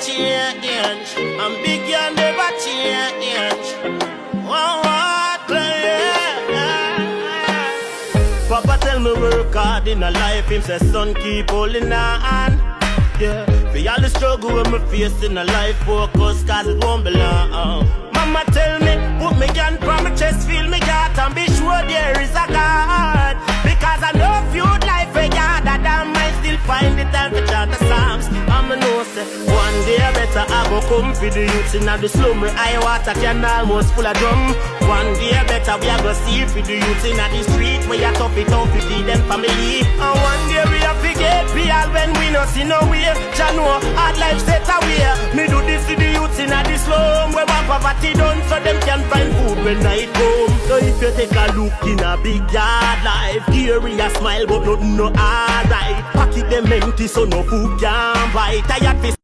change. I'm big, you never change. What? Papa tell me work hard in a life. Him say son keep holding on. Yeah, for all the struggle with me face in a life, focus cause it won't be long. Mama tell me, put me gun from my chest, feel me heart, and be sure there is a God. Because I know few life a God, that I might still find the time to chant the Psalms. I'ma know say, one day better I go come for the youths in the slum. I water can almost full of drum. One day better we are go see for the youths in the street, where you tough it out to feed them family. And one day we have to get real when we no see no way. Jah know hard life set away. Me do this to the youths in the slum, where one poverty done so them can find food when night come. So if you take a look in a big yard life, Gary a smile but nothing no alright. Pocket them empty so no food can buy. Tired